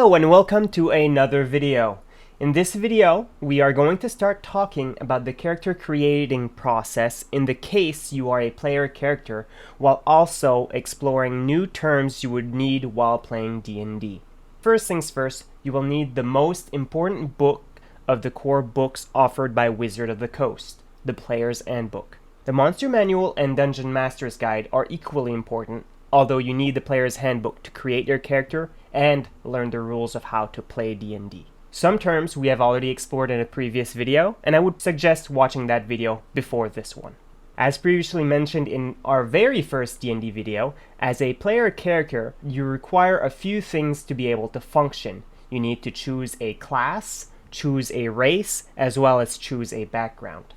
Hello and welcome to another video. In this video, we are going to start talking about the character creating process in the case you are a player character, while also exploring new terms you would need while playing D&D. First things first, you will need the most important book of the core books offered by Wizard of the Coast, the Player's Handbook. The Monster Manual and Dungeon Master's Guide are equally important, although you need the Player's Handbook to create your character and learn the rules of how to play D&D. Some terms we have already explored in a previous video, and I would suggest watching that video before this one. As previously mentioned in our very first D&D video, as a player character, you require a few things to be able to function. You need to choose a class, choose a race, as well as choose a background.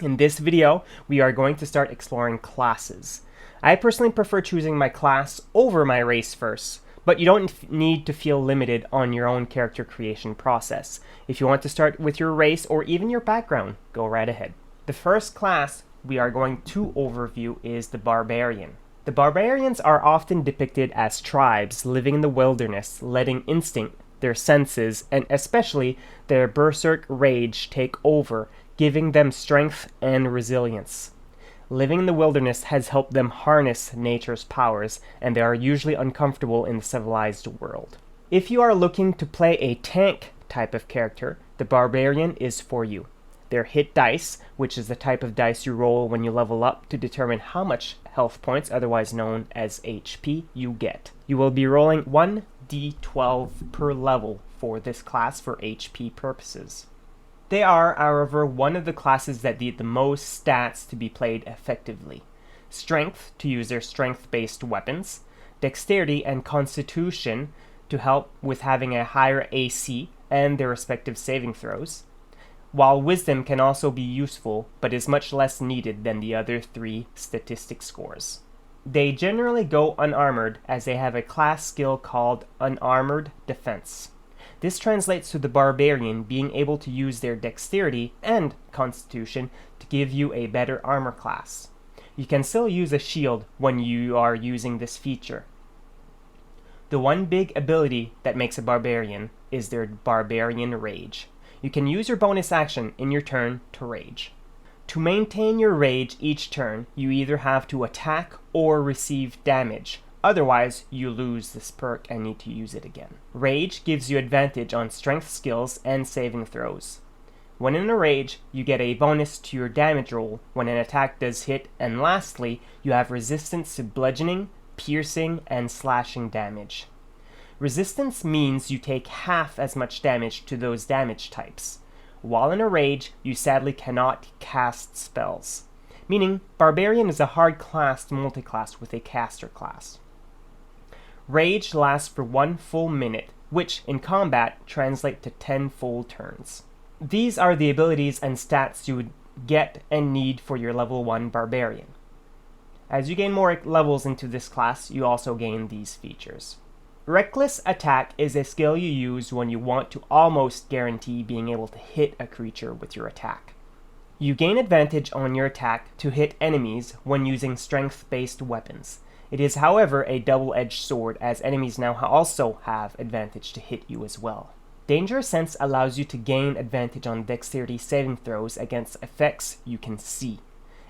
In this video, we are going to start exploring classes. I personally prefer choosing my class over my race first, but you don't need to feel limited on your own character creation process. If you want to start with your race or even your background, go right ahead. The first class we are going to overview is the Barbarian. The Barbarians are often depicted as tribes living in the wilderness, letting instinct, their senses, and especially their berserk rage take over, giving them strength and resilience. Living in the wilderness has helped them harness nature's powers, and they are usually uncomfortable in the civilized world. If you are looking to play a tank type of character, the Barbarian is for you. Their hit dice, which is the type of dice you roll when you level up to determine how much health points, otherwise known as HP, you get. You will be rolling 1d12 per level for this class for HP purposes. They are, however, one of the classes that need the most stats to be played effectively. Strength, to use their strength-based weapons, dexterity and constitution to help with having a higher AC and their respective saving throws, while wisdom can also be useful but is much less needed than the other three statistic scores. They generally go unarmored as they have a class skill called Unarmored Defense. This translates to the Barbarian being able to use their dexterity and constitution to give you a better armor class. You can still use a shield when you are using this feature. The one big ability that makes a Barbarian is their Barbarian Rage. You can use your bonus action in your turn to rage. To maintain your rage each turn, you either have to attack or receive damage. Otherwise, you lose this perk and need to use it again. Rage gives you advantage on strength skills and saving throws. When in a rage, you get a bonus to your damage roll when an attack does hit, and lastly, you have resistance to bludgeoning, piercing, and slashing damage. Resistance means you take half as much damage to those damage types. While in a rage, you sadly cannot cast spells, meaning Barbarian is a hard class to multiclass with a caster class. Rage lasts for 1 full minute, which in combat translate to 10 full turns. These are the abilities and stats you would get and need for your level 1 Barbarian. As you gain more levels into this class, you also gain these features. Reckless Attack is a skill you use when you want to almost guarantee being able to hit a creature with your attack. You gain advantage on your attack to hit enemies when using strength-based weapons. It is, however, a double-edged sword, as enemies now also have advantage to hit you as well. Danger Sense allows you to gain advantage on dexterity saving throws against effects you can see.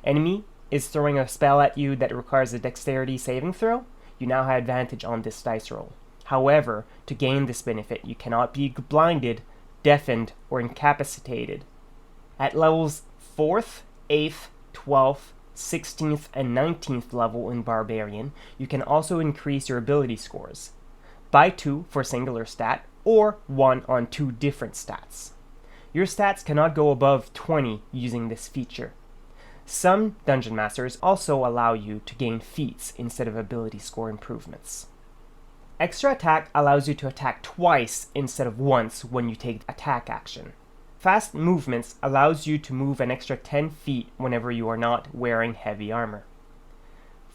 Enemy is throwing a spell at you that requires a dexterity saving throw. You now have advantage on this dice roll. However, to gain this benefit, you cannot be blinded, deafened, or incapacitated. At levels 4th, 8th, 12th, 16th and 19th level in Barbarian, you can also increase your ability scores by 2 for a singular stat or 1 on 2 different stats. Your stats cannot go above 20 using this feature. Some Dungeon Masters also allow you to gain feats instead of ability score improvements. Extra Attack allows you to attack twice instead of once when you take attack action. Fast Movements allows you to move an extra 10 feet whenever you are not wearing heavy armor.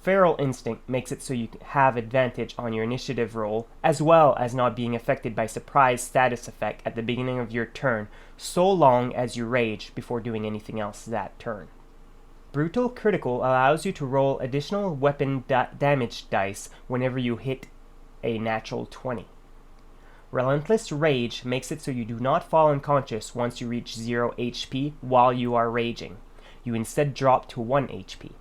Feral Instinct makes it so you have advantage on your initiative roll, as well as not being affected by surprise status effect at the beginning of your turn, so long as you rage before doing anything else that turn. Brutal Critical allows you to roll additional weapon damage dice whenever you hit a natural 20. Relentless Rage makes it so you do not fall unconscious once you reach 0 HP while you are raging. You instead drop to 1 HP.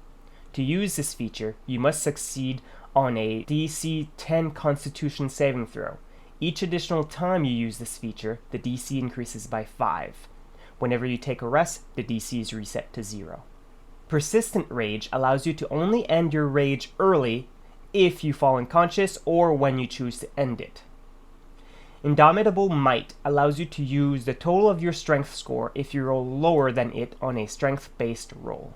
To use this feature, you must succeed on a DC 10 Constitution saving throw. Each additional time you use this feature, the DC increases by 5. Whenever you take a rest, the DC is reset to 0. Persistent Rage allows you to only end your rage early if you fall unconscious or when you choose to end it. Indomitable Might allows you to use the total of your strength score if you roll lower than it on a strength-based roll.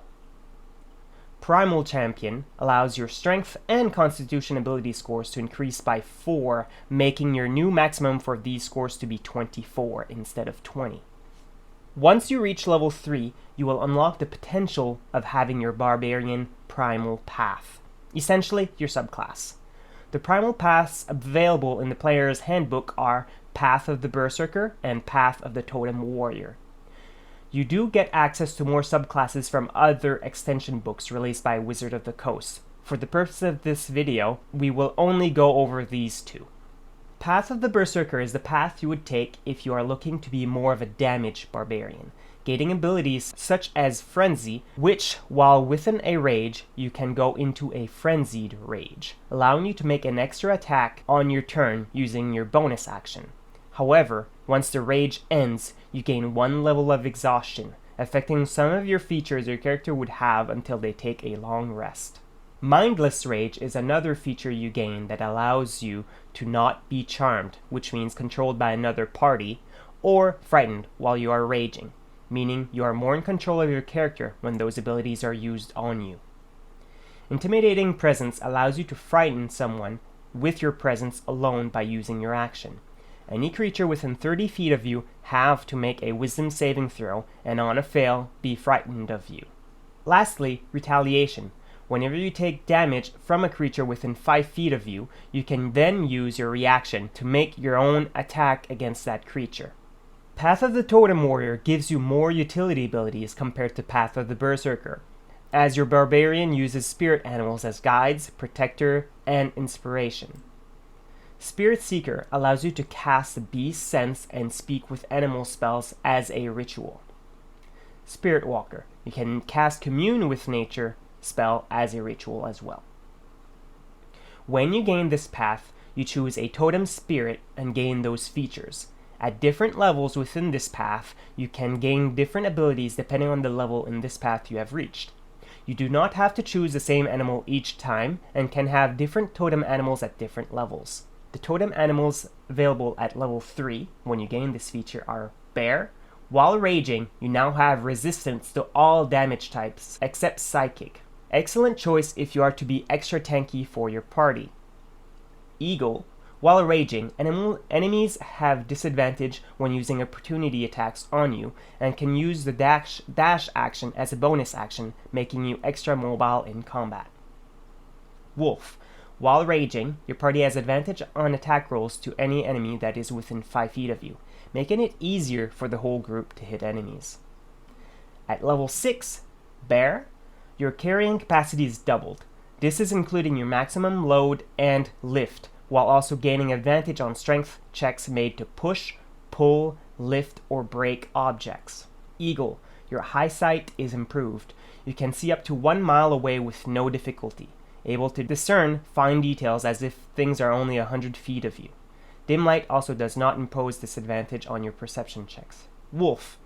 Primal Champion allows your strength and constitution ability scores to increase by 4, making your new maximum for these scores to be 24 instead of 20. Once you reach level 3, you will unlock the potential of having your Barbarian Primal Path, essentially your subclass. The primal paths available in the player's handbook are Path of the Berserker and Path of the Totem Warrior. You do get access to more subclasses from other extension books released by Wizard of the Coast. For the purpose of this video, we will only go over these two. Path of the Berserker is the path you would take if you are looking to be more of a damage barbarian, gaining abilities such as Frenzy, which, while within a rage, you can go into a frenzied rage, allowing you to make an extra attack on your turn using your bonus action. However, once the rage ends, you gain 1 level of exhaustion, affecting some of your features your character would have until they take a long rest. Mindless Rage is another feature you gain that allows you to not be charmed, which means controlled by another party, or frightened while you are raging, meaning you are more in control of your character when those abilities are used on you. Intimidating Presence allows you to frighten someone with your presence alone by using your action. Any creature within 30 feet of you have to make a wisdom saving throw, and on a fail, be frightened of you. Lastly, Retaliation. Whenever you take damage from a creature within 5 feet of you, you can then use your reaction to make your own attack against that creature. Path of the Totem Warrior gives you more utility abilities compared to Path of the Berserker, as your Barbarian uses spirit animals as guides, protector, and inspiration. Spirit Seeker allows you to cast Beast Sense and speak with animal spells as a ritual. Spirit Walker, you can cast Commune with Nature spell as a ritual as well. When you gain this path, you choose a totem spirit and gain those features. At different levels within this path, you can gain different abilities depending on the level in this path you have reached. You do not have to choose the same animal each time and can have different totem animals at different levels. The totem animals available at level 3 when you gain this feature are Bear. While raging, you now have resistance to all damage types except Psychic. Excellent choice if you are to be extra tanky for your party. Eagle. While raging, enemies have disadvantage when using opportunity attacks on you and can use the dash action as a bonus action, making you extra mobile in combat. Wolf. While raging, your party has advantage on attack rolls to any enemy that is within 5 feet of you, making it easier for the whole group to hit enemies. At level 6, Bear, your carrying capacity is doubled. This is including your maximum load and lift, while also gaining advantage on strength checks made to push, pull, lift, or break objects. Eagle, your eyesight is improved. You can see up to 1 mile away with no difficulty, able to discern fine details as if things are only 100 feet of you. Dim light also does not impose disadvantage on your perception checks. Wolf,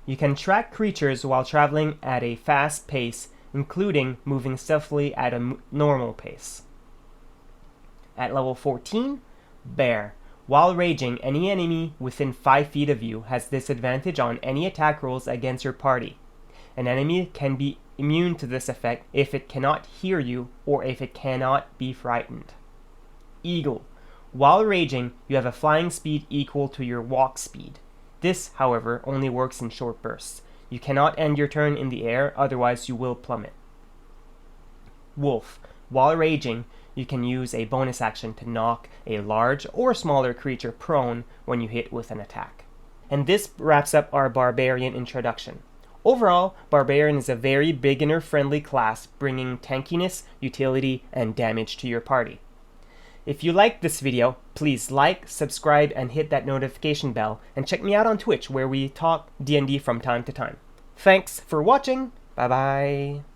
you can track creatures while traveling at a fast pace, including moving stealthily at a normal pace. At level 14, Bear. While raging, any enemy within 5 feet of you has disadvantage on any attack rolls against your party. An enemy can be immune to this effect if it cannot hear you or if it cannot be frightened. Eagle. While raging, you have a flying speed equal to your walk speed. This, however, only works in short bursts. You cannot end your turn in the air, otherwise you will plummet. Wolf. While raging, you can use a bonus action to knock a large or smaller creature prone when you hit with an attack. And this wraps up our Barbarian introduction. Overall, Barbarian is a very beginner-friendly class, bringing tankiness, utility, and damage to your party. If you liked this video, please like, subscribe, and hit that notification bell, and check me out on Twitch where we talk D&D from time to time. Thanks for watching. Bye bye.